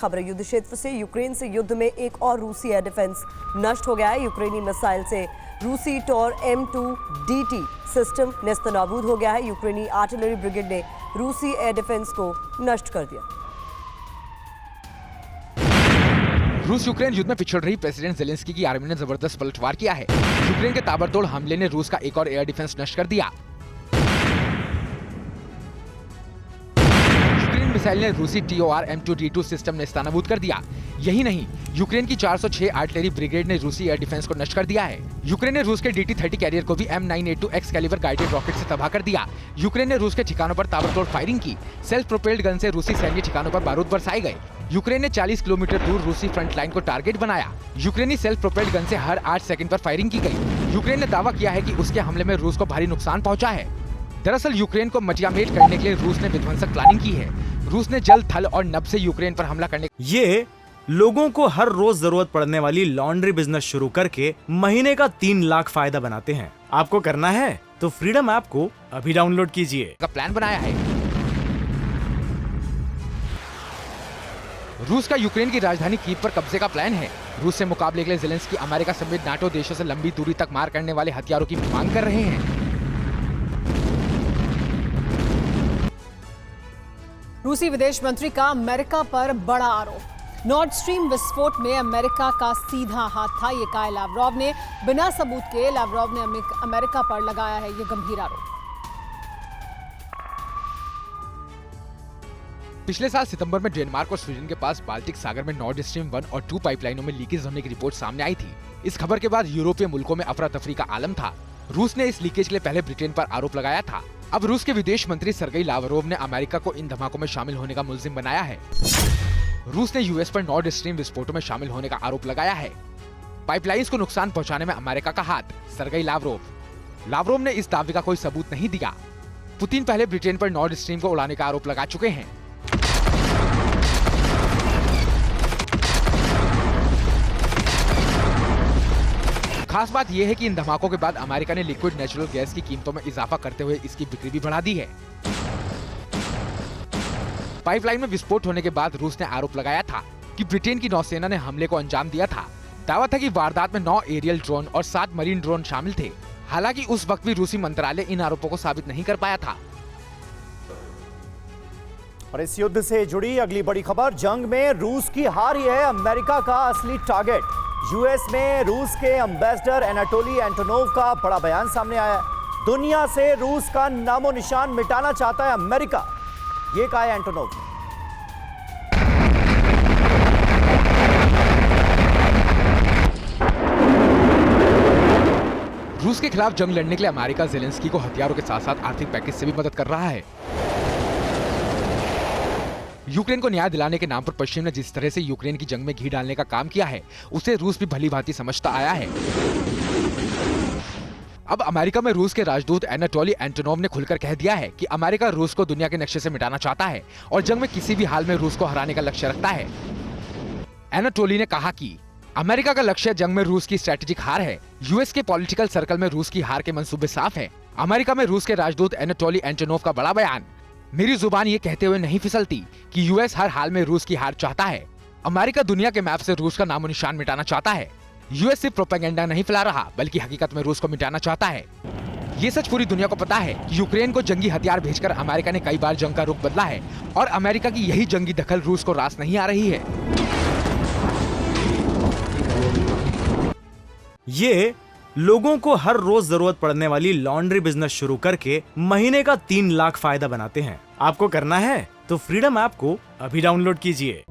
खबर है, युद्ध क्षेत्र से यूक्रेन से युद्ध में एक और रूसी एयर डिफेंस नष्ट हो गया है। यूक्रेनी मिसाइल से रूसी टॉर M2DT सिस्टम नेस्तनाबूद हो गया है। यूक्रेनी आर्टिलरी ब्रिगेड ने रूसी एयर डिफेंस को नष्ट कर दिया। रूस यूक्रेन युद्ध में पिछड़ रही प्रेसिडेंट जेलेंस्की की आर्मी ने जबरदस्त पलटवार किया है। यूक्रेन के ताबड़तोड़ हमले ने रूस का एक और एयर डिफेंस नष्ट कर दिया। यूक्रेन मिसाइल ने रूसी TOR M2D2 सिस्टम ने नेस्तनाबूद कर दिया। यही नहीं, यूक्रेन की 406 आर्टिलरी ब्रिगेड ने रूसी एयर डिफेंस को नष्ट कर दिया है। यूक्रेन ने रूस के DT-30 कैरियर को भी M982X कैलिबर गाइडेड रॉकेट से तबाह कर दिया। यूक्रेन ने रूस के ठिकानों पर ताबड़तोड़ फायरिंग की। सेल्फ प्रोपेल्ड गन से रूसी सैन्य ठिकानों पर बारूद बरसाए गए। यूक्रेन ने 40 किलोमीटर दूर रूसी फ्रंट लाइन को टारगेट बनाया। यूक्रेनी सेल्फ प्रोपेल्ड गन से हर 8 सेकंड पर फायरिंग की गई। यूक्रेन ने दावा किया है कि उसके हमले में रूस को भारी नुकसान पहुंचा है। दरअसल यूक्रेन को मटियामेट करने के लिए रूस ने विध्वंसक प्लानिंग की है। रूस ने जल, थल और नभ से यूक्रेन पर हमला करने ये लोगों को हर रोज जरूरत पड़ने वाली लॉन्ड्री बिजनेस शुरू करके महीने का 3 लाख फायदा बनाते हैं। आपको करना है तो फ्रीडम ऐप को अभी डाउनलोड कीजिए का प्लान बनाया है। रूस का यूक्रेन की राजधानी कीव पर कब्जे का प्लान है। रूस से मुकाबले के लिए जेलेंस्की अमेरिका समेत नाटो देशों से लंबी दूरी तक मार करने वाले हथियारों की मांग कर रहे हैं। रूसी विदेश मंत्री का अमेरिका पर बड़ा आरोप। नॉर्ड स्ट्रीम विस्फोट में अमेरिका का सीधा हाथ था, ये कहा लावरोव ने। बिना सबूत के लावरोव ने अमेरिका पर लगाया है ये गंभीर आरोप। पिछले साल सितंबर में डेनमार्क और स्वीडन के पास बाल्टिक सागर में नॉर्ड स्ट्रीम 1 और 2 पाइपलाइनों में लीकेज होने की रिपोर्ट सामने आई थी। इस खबर के बाद यूरोपीय मुल्कों में अफरा तफरी का आलम था। रूस ने इस लीकेज के लिए पहले ब्रिटेन पर आरोप लगाया था। अब रूस के विदेश मंत्री सर्गेई लावरोव ने अमेरिका को इन धमाकों में शामिल होने का मुलजिम बनाया है। रूस ने यूएस पर नॉर्ड स्ट्रीम विस्फोटों में शामिल होने का आरोप लगाया है। पाइपलाइंस को नुकसान पहुंचाने में अमेरिका का हाथ, सर्गेई लावरोव ने इस दावे का कोई सबूत नहीं दिया। पुतिन पहले ब्रिटेन पर नॉर्ड स्ट्रीम को उड़ाने का आरोप लगा चुके हैं। खास बात यह है कि इन धमाकों के बाद अमेरिका ने लिक्विड नेचुरल गैस की कीमतों में इजाफा करते हुए इसकी बिक्री भी बढ़ा दी है। पाइपलाइन में विस्फोट होने के बाद रूस ने आरोप लगाया था कि ब्रिटेन की नौसेना ने हमले को अंजाम दिया था। दावा था कि वारदात में 9 एरियल ड्रोन और 7 मरीन ड्रोन शामिल थे। हालांकि उस वक्त भी रूसी मंत्रालय इन आरोपों को साबित नहीं कर पाया था। और इस युद्ध से जुड़ी अगली बड़ी खबर, जंग में रूस की हार ही है अमेरिका का असली टारगेट। यूएस में रूस के एम्बेसडर एनाटोली एंटोनोव का बड़ा बयान सामने आया है। दुनिया से रूस का नामो निशान मिटाना चाहता है अमेरिका, ये कहा है एंटोनोव। रूस के खिलाफ जंग लड़ने के लिए अमेरिका जेलेंस्की को हथियारों के साथ साथ आर्थिक पैकेज से भी मदद कर रहा है। यूक्रेन को न्याय दिलाने के नाम पर पश्चिम ने जिस तरह से यूक्रेन की जंग में घी डालने का काम किया है, उसे रूस भी भली भांति समझता आया है। अब अमेरिका में रूस के राजदूत एनाटोली एंटोनोव ने खुलकर कह दिया है कि अमेरिका रूस को दुनिया के नक्शे से मिटाना चाहता है और जंग में किसी भी हाल में रूस को हराने का लक्ष्य रखता है। एनाटोली ने कहा कि अमेरिका का लक्ष्य जंग में रूस की स्ट्रेटेजिक हार है। यूएस के पॉलिटिकल सर्कल में रूस की हार के मंसूबे साफ है। अमेरिका में रूस के राजदूत एनाटोली एंटोनोव का बड़ा बयान। मेरी जुबान ये कहते हुए नहीं फिसलती कि यूएस हर हाल में रूस की हार चाहता है। अमेरिका दुनिया के मैप से रूस का नामो निशान मिटाना चाहता है। यूएस सिर्फ प्रोपेगेंडा नहीं फैला रहा, बल्कि हकीकत में रूस को मिटाना चाहता है। ये सच पूरी दुनिया को पता है कि यूक्रेन को जंगी हथियार भेजकर अमेरिका ने कई बार जंग का रुख बदला है और अमेरिका की यही जंगी दखल रूस को रास नहीं आ रही है। ये लोगों को हर रोज जरूरत पड़ने वाली लॉन्ड्री बिजनेस शुरू करके महीने का 3 लाख फायदा बनाते हैं। आपको करना है तो फ्रीडम ऐप को अभी डाउनलोड कीजिए।